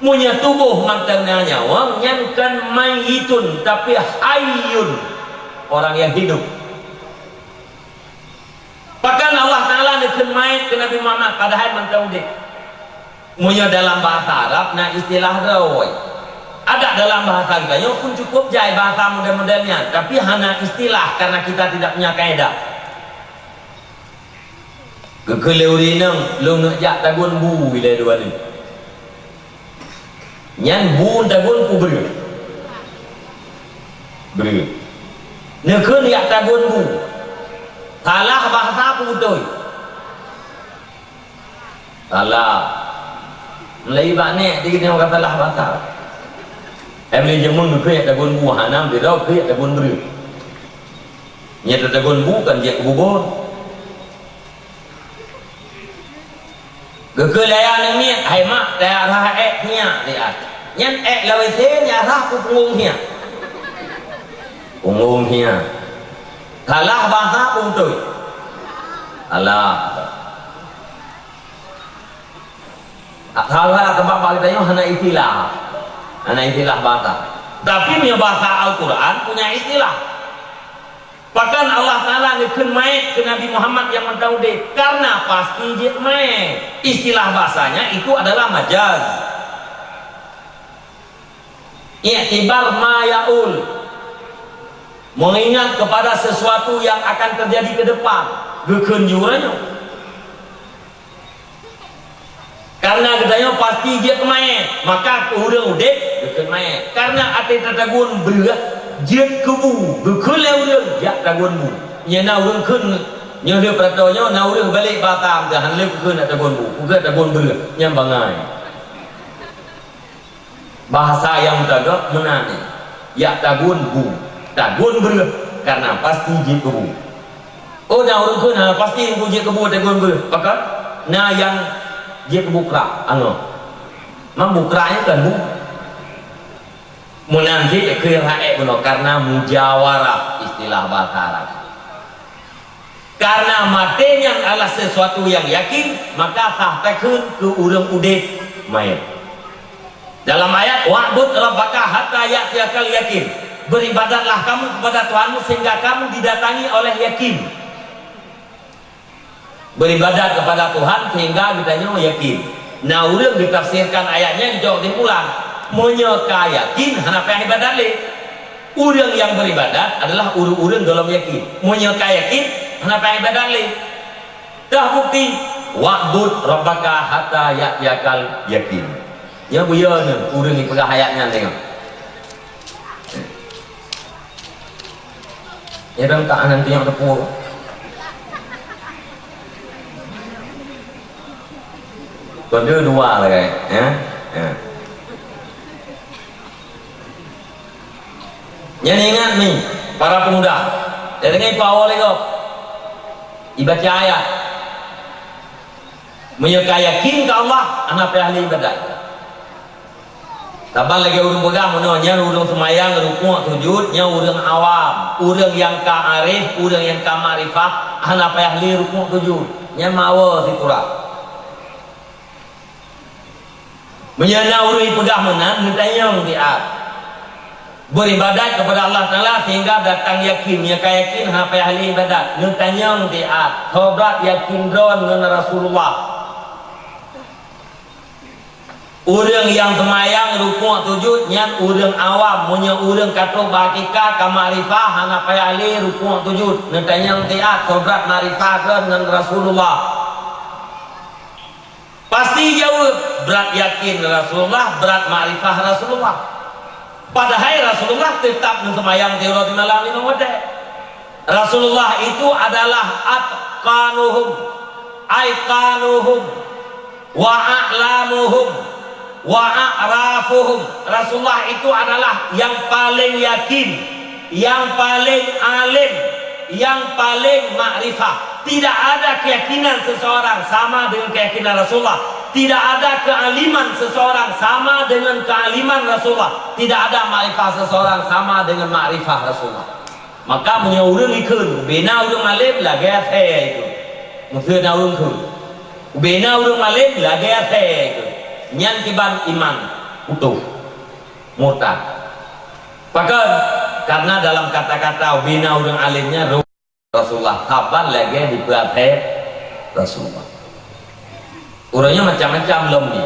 Punya tubuh mantangnya nyawa nyankan mayitun tapi hayyun, orang yang hidup. Bahkan Allah Ta'ala neken mayit ke Nabi Muhammad padahal mantang dik. Punya dalam bahasa Arab nah istilah rawai. Ada dalam bahasa kita pun cukup jai bahasa model-modelnya, tapi hanya istilah karena kita tidak punya kaedah. Kekeleurinan lu nak jak tagun bu bila dua ni. Nyan bu tagun ku ber. Nekun yak tagun bu. Salah bahasa pun betul. Salah. Melayu baknek dia kena kata salah bahasa. Emli jamun ke yak tagun bu hanam dia dah ke yak tagun ber. Nya tagun bu kan dia kubur. Gekelaya ni hai mak dah rah ek nya dia. Nyan ek lawe se nya rah ku punggung nya. Punggung nya. Kalah bahasa pun tu. Alah. Salah tempat kita yo hana istilah. Hana istilah bahasa. Tapi punya bahasa Al-Qur'an punya istilah. Bahkan Allah Ta'ala ngeken mayit ke Nabi Muhammad yang mentaude karena pasti dia mayit. Istilah bahasanya itu adalah majaz. I'tibar ma yaul, mengingat kepada sesuatu yang akan terjadi ke depan. Geken juranya. Karena katanya pasti dia mayit, maka urang udek geken mayit. Karena ate tatagun berat jet kebu gekele urang jak tagun bu nya na urang keun nya dia pratonyo na urang balik Batam dah han lep keun tagun bu ke tagun ber nya bangai bahasa yang tagak menane ya tagun bu tagun ber karena pasti jet kebu. Oh na urang keun pasti bu jet kebu tagun ber maka na yang jet kebu kra ano mambukranya kan bu menanti kira haek benar karena mujawarah istilah bahasa Arab. Karena matenya adalah sesuatu yang yakin, maka sahtakeun ke urang udet mayit. Dalam ayat wa'bud rabbaka hatta ya'tiyakal yakin. Beribadatlah kamu kepada Tuhanmu sehingga kamu didatangi oleh yakin. Beribadat kepada Tuhan sehingga ditanya yakin. Nah, urang ditafsirkan ayatnya dijawab pulang. Menyeka yakin henapa ibadat le. Urang yang beribadat adalah urang dalam yakin. Menyeka yakin henapa ibadat le. Dah bukti wa'bud rabbaka hatta ya'tiyakal yakin. Ya buya ni urang ni pegang ayatnya tengok. Ya dalam tak nanti yang tepuk. Kode dua lah guys, ya. Ya. Yang ingat nih para pemuda, dengan power lego, ibaca ayat, menyeka yakin ke Allah, anak ahli ibadat. Tabal lagi urang pegang menanya urang semayang rukuk sujud, nya urang awam, urang yang ka arif, urang yang ka ma'rifah, anak ahli rukuk sujud, nya mawa siturah. Menyana urang pegang menan, ditanya dia. Beribadat kepada Allah Ta'ala sehingga datang yakin ya yakin apa ahli ibadat nutanyang dia tobat yakin dron dengan Rasulullah. Urang yang semayang rukuk sujud nyan urang awam punya urang kata bakika kamarifah hana apa ahli rukuk sujud nutanyang dia tobat marifah dengan Rasulullah. Pasti jawab berat yakin Rasulullah, berat marifah Rasulullah. Padahal Rasulullah tetap mensemayang di roti malam lima wadai. Rasulullah itu adalah atqanuhum, aiqanuhum, wa a'lamuhum, wa a'rafuhum. Rasulullah itu adalah yang paling yakin, yang paling alim, yang paling ma'rifah. Tidak ada keyakinan seseorang sama dengan keyakinan Rasulullah. Tidak ada kealiman seseorang sama dengan kealiman Rasulullah. Tidak ada ma'rifah seseorang sama dengan ma'rifah Rasulullah. Maka punya urang ikun bina urang alim lah gaya saya itu maksudnya urang kun bina urang alim lah gaya saya itu nyan kiban iman utuh murtad. Bahkan karena dalam kata-kata bina urang alimnya Rasulullah kapan lagi diperhati Rasulullah. Urangnya macam-macam lom ni.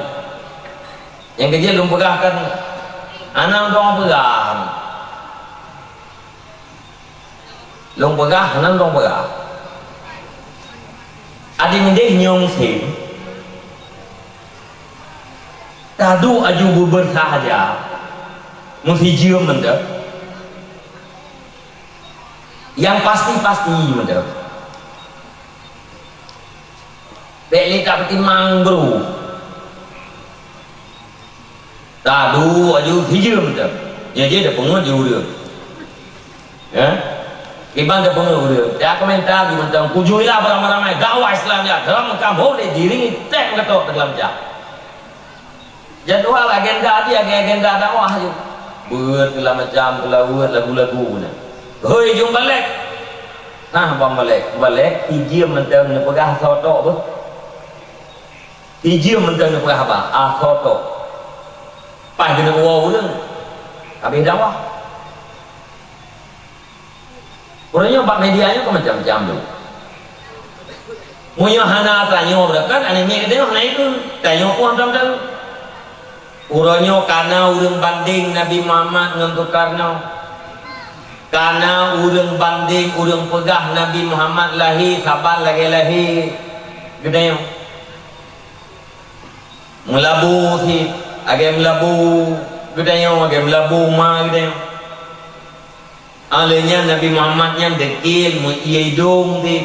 Yang kecil belum pegah kan anak dong pegah. Long pegah, anak dong pegah. Adi mendeh nyong sim. Tadu aju buber sahaja. Mesti jium mendek. Yang pasti-pasti mendek. Beli tak timang bro. Tadu aju hijau macam. Ya dia dah pengen dia. Ya. Iban dah pengen dia. Dia komentar di macam kujuilah barang-barang dakwah Islam dia. Dalam kampung dia diri tek ketok dalam jam. Jadual agenda dia agenda dakwah je. Buat segala macam kelawat lagu-lagu ni. Hoi jom balik. Nah, bang balik hijau macam nak pegah sotok tu. Hijau mentang nak pegah apa? Soto. Pas kena wow tu. Habis dakwah. Orangnya bak medianya kau macam-macam tu. Munya hana tanya berkan anime kita hana itu tanya pun macam-macam. Orangnya karena urang banding Nabi Muhammad dengan Soekarno. Karena urang banding urang pegah Nabi Muhammad lahir sabar lagi lahir. Gede melabu si agak melabu gedenya agak melabu ma gedenya alenya Nabi Muhammad yang dekil mu hidung di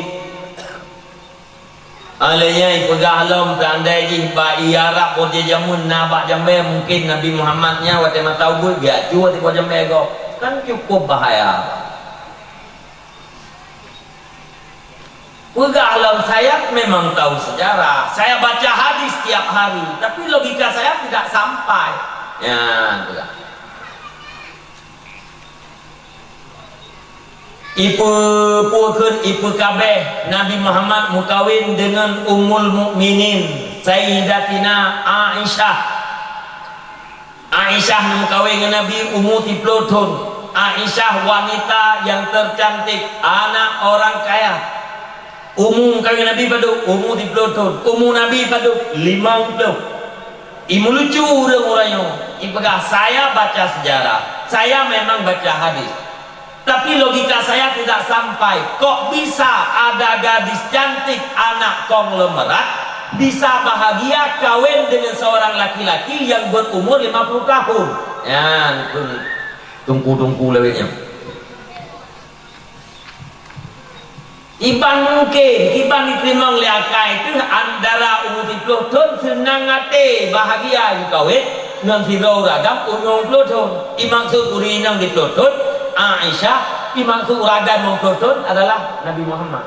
alenya ipegah alam tandai ji ba iara ko je jamun na ba jambe mungkin Nabi Muhammadnya wate matau bu ga cuat ko jambe go kan cukup bahaya. Pegah alam saya memang tahu sejarah. Saya baca hadis setiap hari, tapi logika saya tidak sampai. Ya, itulah. Ipu kabeh Nabi Muhammad mukawin dengan Ummul Mukminin Sayyidatina Aisyah. Aisyah mukawin dengan Nabi umur 30 tahun. Aisyah wanita yang tercantik, anak orang kaya. Umum kawin Nabi padu umur 30 tahun. Umur Nabi padu 50. Imu lucu orang-orangnya. Ipegah saya baca sejarah. Saya memang baca hadis. Tapi logika saya tidak sampai. Kok bisa ada gadis cantik anak konglomerat bisa bahagia kawin dengan seorang laki-laki yang berumur 50 tahun? Ya, tungku-tungku lewatnya. Iban mungkin, iban diterima oleh akal itu antara umur 30 tahun senang hati bahagia kawin dengan firau ragam umur 20 tahun. Imaksud urinang 20 tahun Aisyah, imaksud ragam 20 tahun adalah Nabi Muhammad.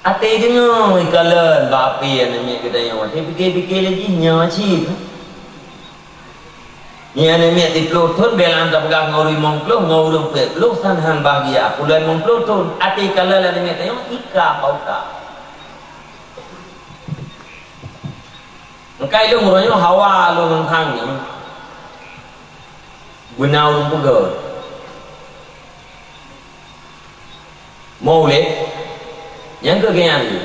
Hati dengar ikalan bapi yang namik kita yang hati fikir-fikir lagi nyacip. Ni ane miat di pelutun belan tak pegang ngori mongklo ngorong peluk sanhan bahagia pulai mongklutun ati kala la ni miat yang ika pauta engkai lu ngorongnya hawa lu ngangkang ni gunau lu pugol mau le yang kegian ni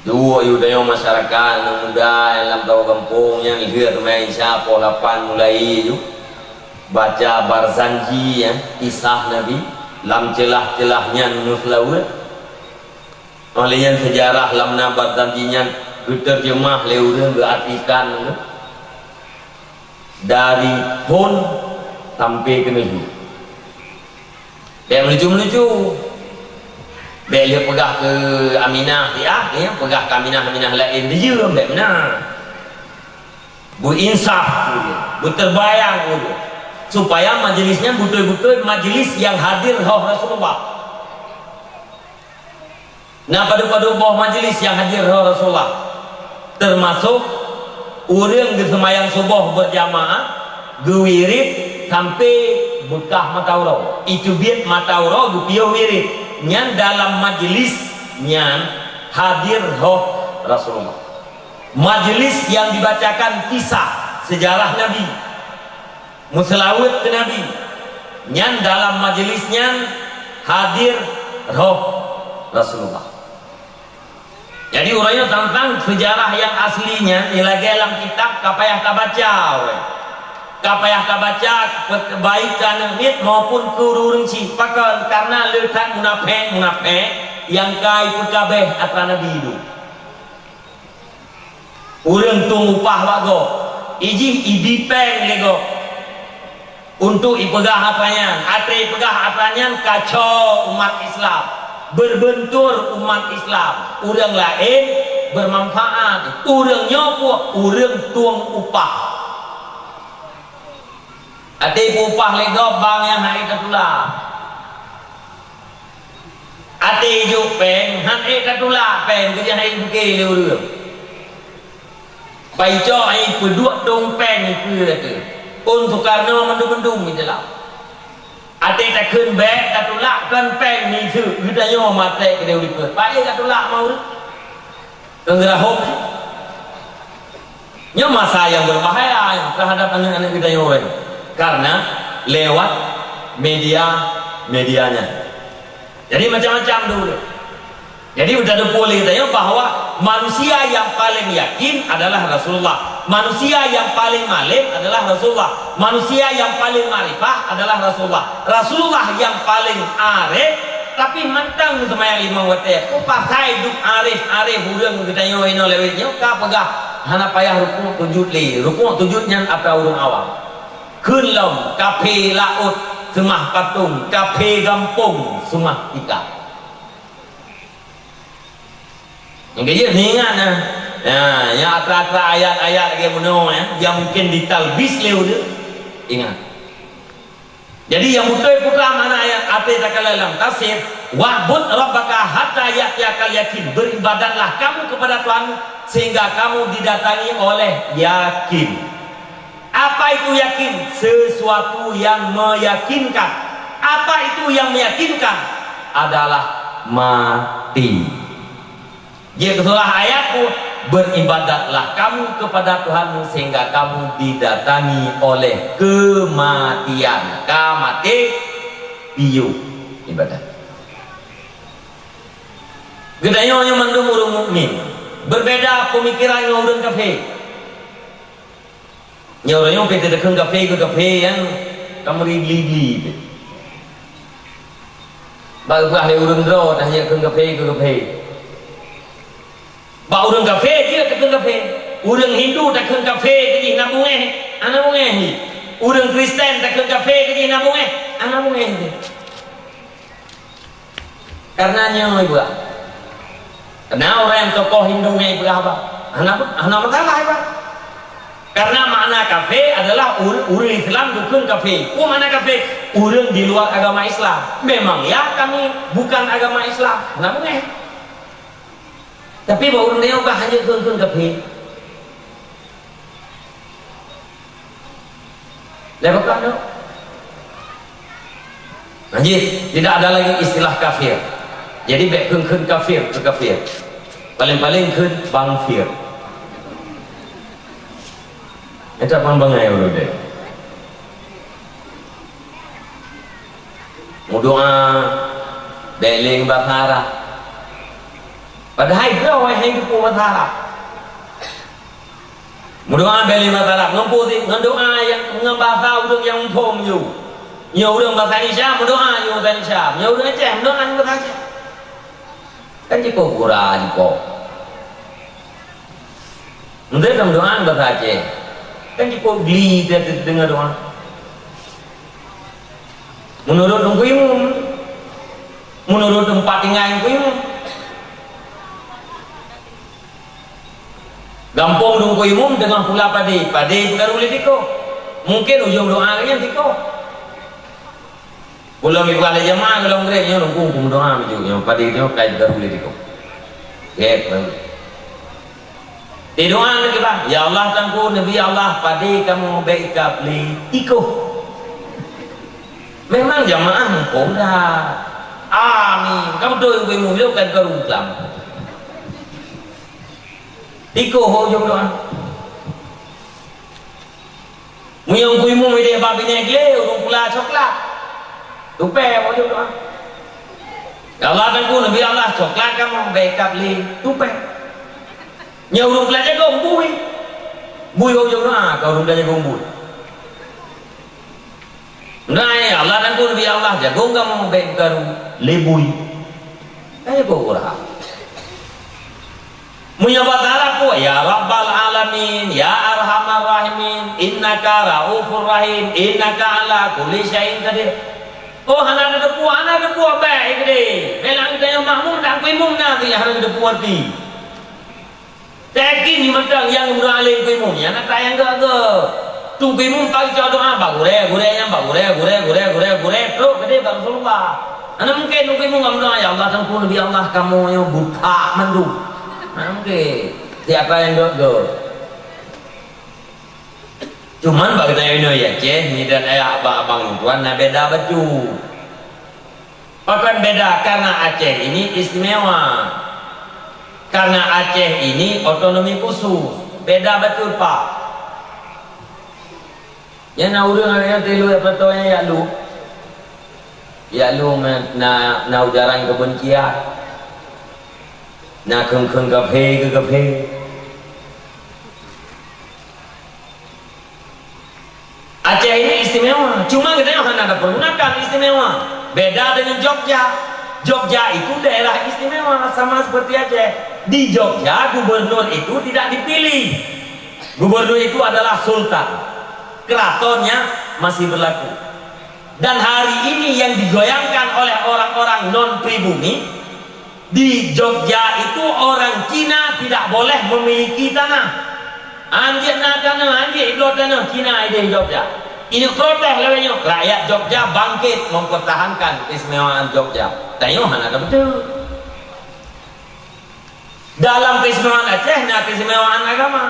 dua yudaya masyarakat yang muda yang dalam tahu kampung yang lihat main siapa 8 mulai itu baca Barzanji ya kisah Nabi lam celah-celahnya nuslawat olehnya sejarah lamna Barzanjinya diterjemah leureun berartikan dari pun sampai ke minggu dia menuju Beliau pegah ke Aminah dia pegah ke Aminah lain dia tak benar berinsaf berterbayang supaya majlisnya betul-betul majlis yang hadir Rasulullah. Nah pada bawah majlis yang hadir Rasulullah termasuk orang di semayang subuh berjamaah gewirid sampai bekah mataurau itu biar mataurau gupiau wirid nyan dalam majlis nyan hadir Rasulullah majelis yang dibacakan kisah sejarah Nabi, muslawat ke Nabi, nyan dalam majelisnya hadir roh Rasulullah. Jadi urainya tentang sejarah yang aslinya ialah dalam kitab kapayah tabaca, kapayah tabaca baik kana nit maupun kururunci pakal karena letak munafik yang kai pekabeh atra Nabi itu. Urang tung upah wago, iji ibipeng lego untuk ipegah apanya, ate ipegah apanya kacau umat Islam, berbentur umat Islam, urang lain bermanfaat, urang nyopo, urang tuang upah, ate upah lego bang yang hai katulah, ate juk peng, hai katulah peng kerja hai buke le urang. Bai cho ai peduk dompeng itu tu. Untuk karena mendung-mendung di dalam. Ate tak keun beg katulak kan peng ni su udanyo mate ke deuri pe. Bai katulak mau. Kengerahok. Nya masa yang berbahaya terhadap anak-anak udanyo ini. Karena lewat medianya. Jadi macam-macam dulu. Jadi sudah boleh katanya bahwa manusia yang paling yakin adalah Rasulullah, manusia yang paling malim adalah Rasulullah, manusia yang paling marifah adalah Rasulullah, Rasulullah yang paling arif tapi mantang semayang lima waktu. Pakai duk arif hurang katanya ino lewatnya ka pegah hana payah rukuk tujudnya apa urang awam. Keun kape laut semah patung, kape gampung semah ikan. Yang kaya ni ingat yang atra-atra ayat-ayat kayak mana yang mungkin ditalbis lewat dia ingat. Jadi yang betul putra mana ayat ate takalalam tafsir wa'bud rabbaka hatta ya'tiyakal yakin, beribadatlah kamu kepada Tuhan sehingga kamu didatangi oleh yakin. Apa itu yakin? Sesuatu yang meyakinkan. Apa itu yang meyakinkan? Adalah mati. Dia kesulah ayatku, beribadatlah kamu kepada Tuhanmu sehingga kamu didatangi oleh kematian. Kamati piyu ibadat. Gedanya orang mandung orang mukmin. Berbeda pemikirannya orang kafir. Nya orang yang kita dekeng kafir yang kamu ribli. Baguslah dia orang draw dah yang kafir. Ba urang kafe dia tak kafe, urang Hindu tak kafe jadi nabungeh, anak bungeh. Urang Kristen tak kafe jadi nabungeh, anak bungeh. Karenanya ibu, karena orang yang tokoh Hindu nya ibu apa? Anak masalah ibu. Karena makna kafe adalah urang Islam bukan kafe. Oh mana kafe? Urang di luar agama Islam. Memang ya kami bukan agama Islam, anak bungeh. Tapi baru dia ubah hanya tuan-tuan kafe. Lepas kan? Jadi tidak ada lagi istilah kafir. Jadi baik kun kafir ke kafir. Paling-paling kun bangfir. Itu apa bangai urut dia? Mudoa beling bakara. Padahal kau yang hidup masalah. Mendoa beli masalah. Ngampu ngandoa yang ngambasa udang yang pom you. Nyo udang bahasa Indonesia mendoa you bahasa Indonesia. Nyo udang Aceh mendoa you bahasa Aceh. Kan jiko kurang jiko. Mendoa mendoa bahasa Aceh. Kan jiko geli dia dengar doa. Menurut dongkuimu, menurut tempat tinggal dongkuimu. Gampong dungko imum dengan pula padi perlu tiko. Mungkin ujung doa kalian tiko. Pulang ibadah jemaah kalau mereka nunggu doa macam yang padi itu kayak perlu tiko. Ya, di doa lagi bang. Ya Allah tangku Nabi Allah padi kamu baik kapli tiko. Memang jemaah mumpung dah. Amin. Kamu doa yang kamu kan kerumlam. Tiko hujung doa. Muyang kuimu ide babi negle urung pula coklat. Tupe hujung doa. Allah dan ku Nabi Allah coklat kamu backup li tupe. Nya urung pula jago bui. Bui hujung doa kau urung jago bui. Nah, Allah dan ku Nabi Allah jago kamu backup li bui. Kau urang. Menyebut Arab ya Rabbal Alamin ya Arhamar Rahimin innaka Raufur Rahim innaka ala kulli syai'in qadir. Oh hana ada puan baik deh. Belang kita yang makmum dak kuimum nanti hana ada puan ti. Takin ni macam yang beralim kuimum ya nak tayang ke. Tu kuimum pagi doa ba gure yang ba gure terus gede bang Rasulullah. Ana mungkin kuimum ngam ya Allah dan ku Nabi Allah kamu yang buta mandu. Mungkin siapa yang go cuman bagi tanya ya ceh ni dan ayah abang tuan nah beda baju akan beda karena Aceh ini istimewa karena Aceh ini otonomi khusus beda betul pak ya na urang ada telu apa tu ya lu na ujaran kebencian na khung kafe ke Aceh ini istimewa cuma kita yang ada pergunakan istimewa beda dengan Jogja. Jogja itu daerah istimewa sama seperti Aceh. Di Jogja gubernur itu tidak dipilih, gubernur itu adalah sultan, keratonnya masih berlaku. Dan hari ini yang digoyangkan oleh orang-orang non pribumi di Jogja itu orang Cina tidak boleh memiliki tanah. Anjir na tanah, anjir itu tanah Cina di Jogja. Ini protes lewatnya. Rakyat Jogja bangkit mempertahankan keistimewaan Jogja. Tanya mana ada betul. Dalam keistimewaan Aceh, nah keistimewaan agama.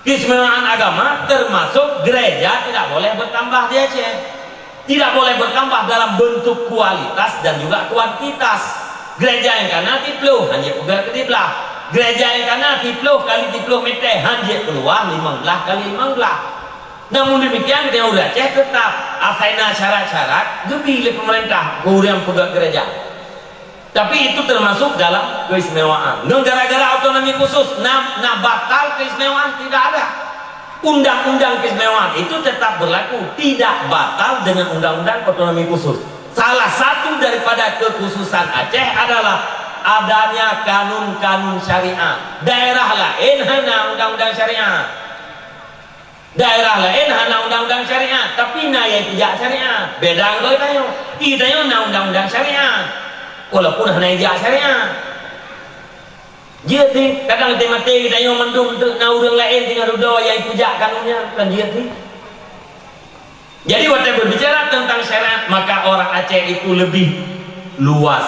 Keistimewaan agama termasuk gereja tidak boleh bertambah di Aceh. Tidak boleh bertambah dalam bentuk kualitas dan juga kuantitas. Gereja yang kanan tipluh hanya pegang ketiplah. Gereja yang kanan tipluh kali tipluh meter hanya keluar 15 kali 15. Namun demikian kita udah Aceh tetap asaina syarat-syarat lebih pemerintah yang pegang gereja. Tapi itu termasuk dalam keistimewaan. Dan gara-gara otonomi khusus nah batal keistimewaan tidak ada. Undang-undang keistimewaan itu tetap berlaku, tidak batal dengan undang-undang otonomi khusus. Salah satu daripada kekhususan Aceh adalah adanya kanun-kanun syariah. Daerah lain hanya undang-undang syariah. Daerah lain hanya undang-undang syariah, tapi yang tidak syariah. Beda dengan tayo. Itayo na undang-undang syariah. Walaupun hanya tidak syariah. Jadi kadang kita mati tayo mendung untuk na urang lain tinggal doa yang puja kanunnya kan jadi. Jadi waktu berbicara tentang syariat, maka orang Aceh itu lebih luas,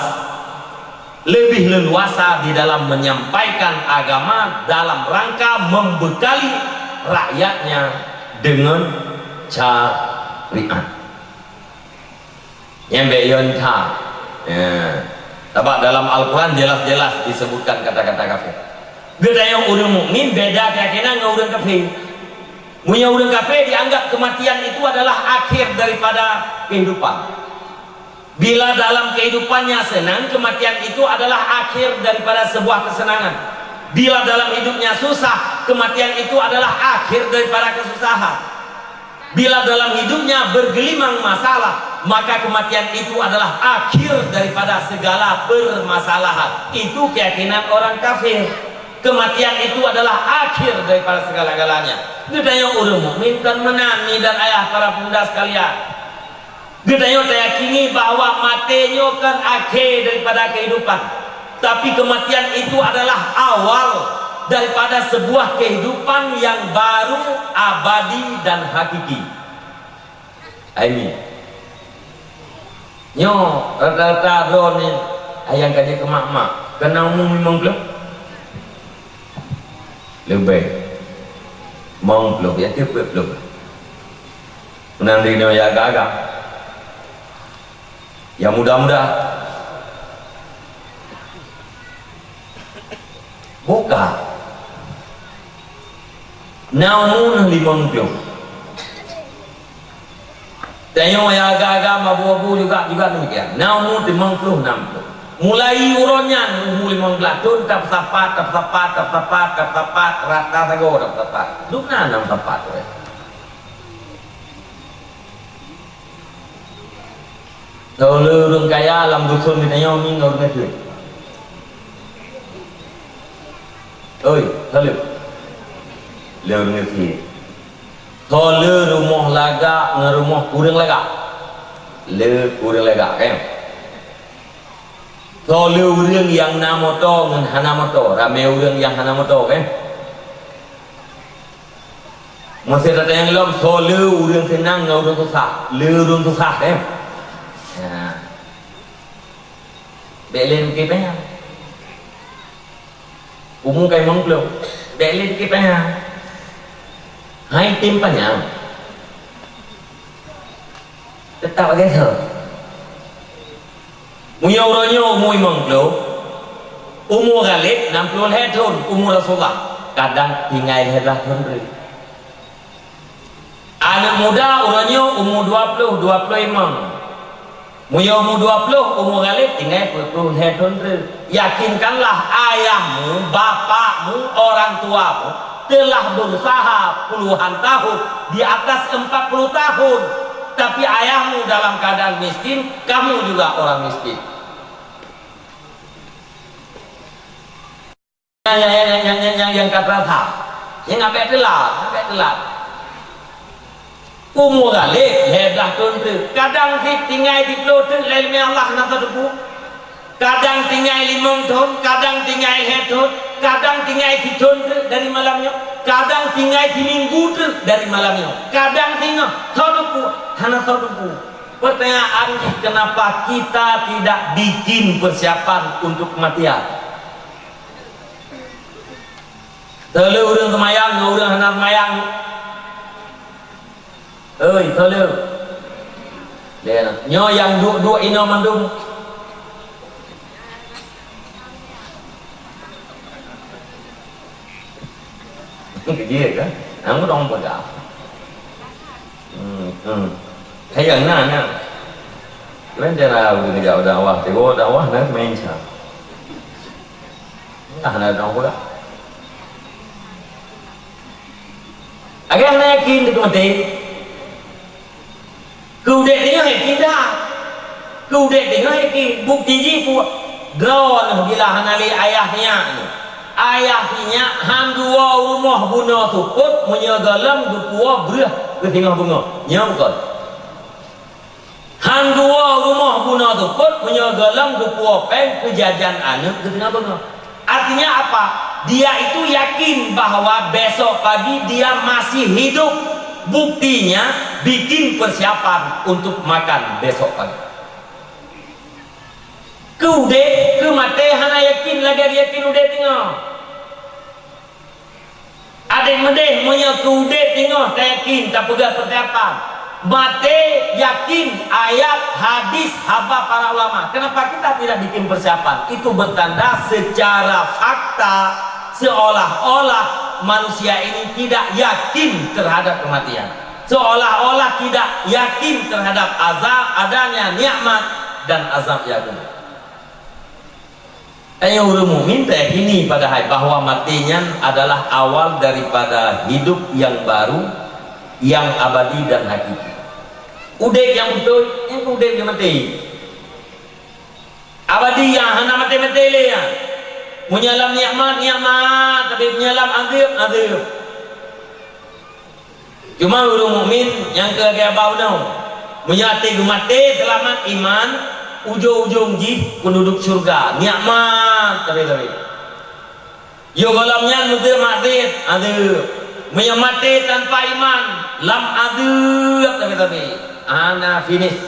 lebih leluasa di dalam menyampaikan agama dalam rangka membekali rakyatnya dengan syariat. Yang beyon ta, dalam Al-Quran jelas-jelas disebutkan kata-kata kafir. Beda yang orang mukmin beda keyakinan dengan orang kafir. Punya orang kafir dianggap kematian itu adalah akhir daripada kehidupan. Bila dalam kehidupannya senang, kematian itu adalah akhir daripada sebuah kesenangan. Bila dalam hidupnya susah, kematian itu adalah akhir daripada kesusahan. Bila dalam hidupnya bergelimang masalah, maka kematian itu adalah akhir daripada segala permasalahan. Itu keyakinan orang kafir. Kematian itu adalah akhir daripada segala-galanya. Gedaya orang mukmin kan menangi dan ayah para pemuda sekalian. Gedaya meyakini bahwa matinya kan akhir daripada kehidupan. Tapi kematian itu adalah awal daripada sebuah kehidupan yang baru, abadi dan hakiki. Amin. Nyo rata-rata don ni ayang kaje ke mak-mak. Kena umum memang belum. Lebih mong belum ya tiếp belum nanti ya agak ya mudah-mudah buka namun 50. Tengok yang agak-agak mabu-abu juga demikian. Namun 50 60. Mulai uronnya umur 15 tahun tap sapat rata sago tap sapat. Dukna 6 sapat we. Kalau lurung kaya alam dusun kita nyomi ngau ngeut. Oi, kalau lurung ngeut. Kalau rumah laga, ngerumah kurang laga, kurang laga kan? Kalau orang yang nama to, ngan hana moto, ramai orang yang hana moto kan? Masih ada yang lom, kalau orang senang, orang susah, orang susah kan? Belen kita, umum kayak mengklo, belen kita. Hai tim panjang tetap aja tuh punya orangnya umur mengklo umur kali 60 tahun umur Rasulullah kadang tinggal hebat tahun anak muda orangnya umur 20 25 punya umur 20 umur kali tinggal 40 tahun yakinkanlah ayahmu bapakmu orang tuamu telah berusaha puluhan tahun di atas 40 tahun tapi ayahmu dalam keadaan miskin kamu juga orang miskin yang kata tak yang ngapain telat umur kali hedah tuntut kadang sih tinggal di pelutut lelmi Allah nasa debu kadang tinggal 5 tahun kadang tinggal 7 tahun kadang tinggal tahun dari malamnya kadang tinggal minggu dari malamnya kadang tinggal saudku hana saudku pertanyaan kenapa kita tidak bikin persiapan untuk kematian telu orang semayang orang hana semayang telu nyo yang dua ino mandum dia kan, aku dong pada, kayak nana, kan cara udah jauh dakwah nak main sah, nana dong pada, agar yakin itu mati, kudet dia yakin dah, kudet dia yakin, bukti jipu, gawan bila hanali ayahnya. Ayahnya handua rumah guna tukut menyagalam dupua berah ke tengah bunga nyamkan handua rumah guna tukut menyagalam dupua peng kejajan anak ke tengah bunga artinya apa dia itu yakin bahwa besok pagi dia masih hidup buktinya bikin persiapan untuk makan besok pagi Kude ke mate hana yakin lagi yakin udah tengok. Adek medeh punya kude tengok tak yakin tak pegang persiapan. Mate yakin ayat hadis haba para ulama. Kenapa kita tidak bikin persiapan? Itu bertanda secara fakta seolah-olah manusia ini tidak yakin terhadap kematian. Seolah-olah tidak yakin terhadap azab adanya nikmat dan azab yang ada. Yang orang mukmin yakini padahal bahwa matinya adalah awal daripada hidup yang baru, yang abadi dan hakiki. Udah yang betul, yang udah yang mati. Abadi yang hana mati-mati le ya. Menyalam nikmat, tapi menyalam azab. Cuma orang mukmin yang kagak bau dong. Menyati mati selamat iman. Ujung-ujung jid penduduk surga nikmat tapi yo galamnya mudah mati ada menyamati tanpa iman lam ada tapi ana finish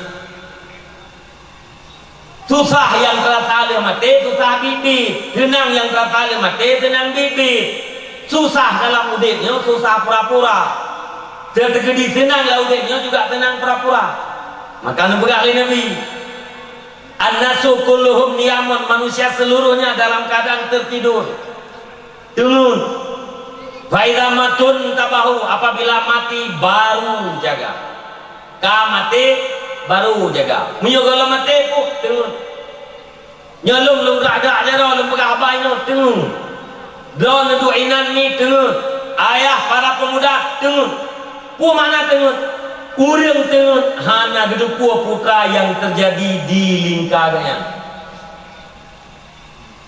susah yang terasa mati susah bibi senang yang terasa mati senang bibi susah dalam udiknya susah pura-pura tergedi senang dalam udiknya juga senang pura-pura maka berkali Nabi An-nasu kulluhum niyamun, manusia seluruhnya dalam keadaan tertidur. Turun. Faida matun tabahu, apabila mati baru jaga. Ka mati baru jaga. Menyogola mati pun tengok. Nyalung lung rada jaro lung pagabai no tengok. Don duinan ni tengok. Ayah para pemuda tengok. Pu mana tengok? Urang tengok hana geduk putra yang terjadi di lingkarnya.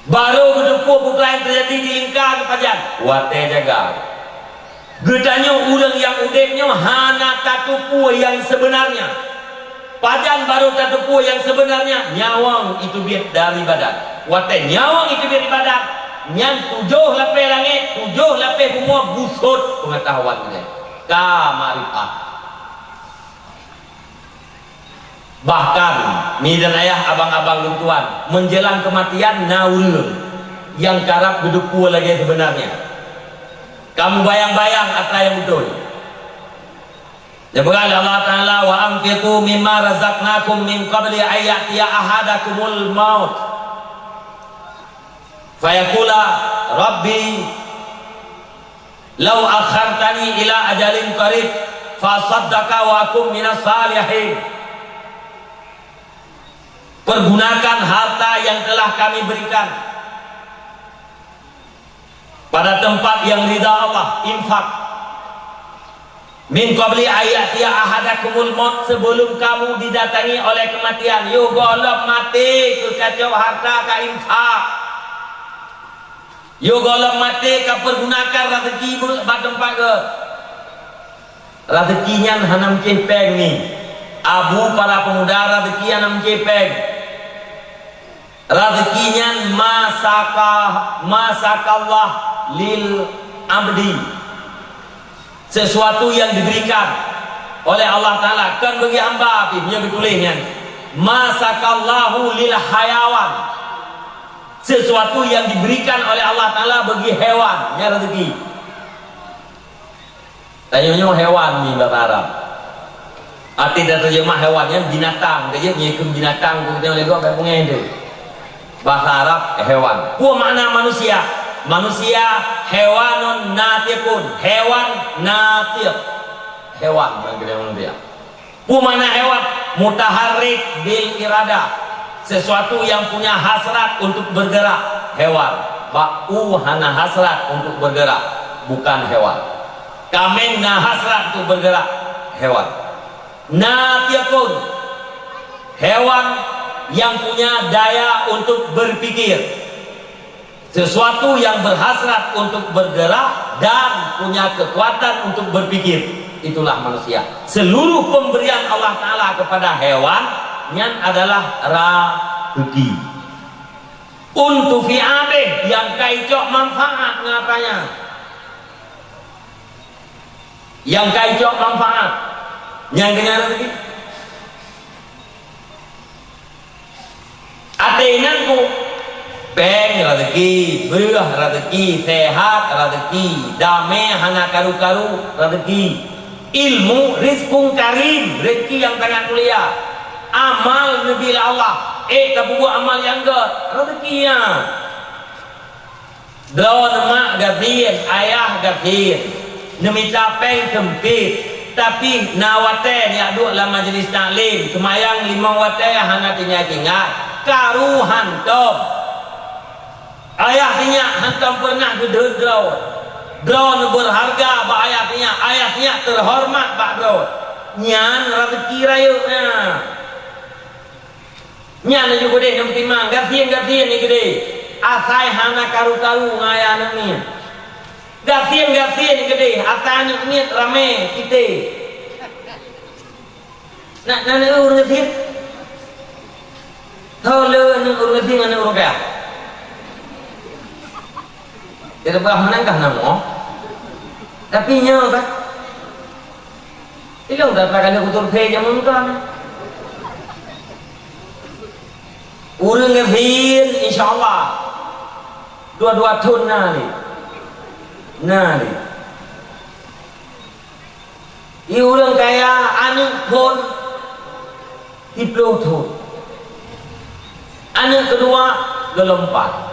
Baru geduk putra yang terjadi di lingkar kepajan. Wate jaga. Gedanya urang yang udeknya hana tatupu yang sebenarnya. Pajan baru tatupu yang sebenarnya. Nyawang itu biar dari badan. Wate nyawang itu biar di badan. Nyan 7 lapis langit, 7 lapis semua busut pengetahuannya. Ka ma'rifah. Bahkan mi dan ayah abang-abang dan tuan menjelang kematian naurun yang karap duduk pula lagi sebenarnya. Kamu bayang-bayang apa yang betul. Ya berkata Allah Ta'ala wa anfiqu mimma razaqnakum min qabli ayatiya ahadakumul maut fayaqula rabbi law akhartani ila ajalin qarib fa saddaqa wa akum minas salihin. Pergunakan harta yang telah kami berikan pada tempat yang ridha Allah, infak. Min qabli ayatiya ahadakumul maut, sebelum kamu didatangi oleh kematian. Yo golok mati ke kacau harta ka infak. Yo golok mati ka pergunakan rezeki pada tempat ke. Rezekinya hanam cepeng ni. Abu para pemuda rezeki hanam cepeng. Rezekinya masakallah lil abdi, sesuatu yang diberikan oleh Allah Ta'ala kan bagi hamba. Punya betulnya masakallahu lil hayawan, sesuatu yang diberikan oleh Allah Ta'ala bagi hewan. Ya rezeki tanya hewan ni bahasa Arab. Arti dan terjemah hewannya binatang. Dia punya binatang kita oleh gua kayak pengedel. Bahasa Arab hewan. Pu makna manusia. Manusia hewanun natiqun. Hewan natiq. Hewan bagi manusia. Pu makna hewan mutaharrik bil irada. Sesuatu yang punya hasrat untuk bergerak. Hewan. Ba'u hana hasrat untuk bergerak, bukan hewan. Kameng na hasrat untuk bergerak. Hewan. Natiqun. Hewan yang punya daya untuk berpikir, sesuatu yang berhasrat untuk bergerak dan punya kekuatan untuk berpikir, itulah manusia. Seluruh pemberian Allah Ta'ala kepada hewan yang adalah rezeki. Untuk fi'abih yang kaicok manfaat ngapanya, yang kaicok manfaat yang dengan rezeki. Atenanku peng rezeki, berah rezeki, sehat rezeki, damai hana karu-karu rezeki, ilmu rizkun karim, rezeki yang sangat mulia, amal nabil Allah, tapi buat amal yang ke rezekinya. Drone mak gafir, ayah gafir, demi capek sempit, tapi nawaten ya duk dalam majlis taklim, semayang 5 waten hana tinyak-tinyak. Karuhan tom ayahnya hantam pernah gede drone berharga ba ayahnya terhormat ba drone nyan rezeki rayunya nyan juga deh nam timang gafien ni gede asai hana karu-karu ngaya ni gafien ni gede asai ni rame kita nak urus gafien. Tahu le ni urang lebih mana urang kaya? Kita berapa menangkah nama? Tapi nyawa kan? Ini udah tak ada kutur pay jaman kan? Urang lebih, insyaallah. 2 tahun nari. I urang kaya anu pun 10 tahun. Anak kedua gelompat.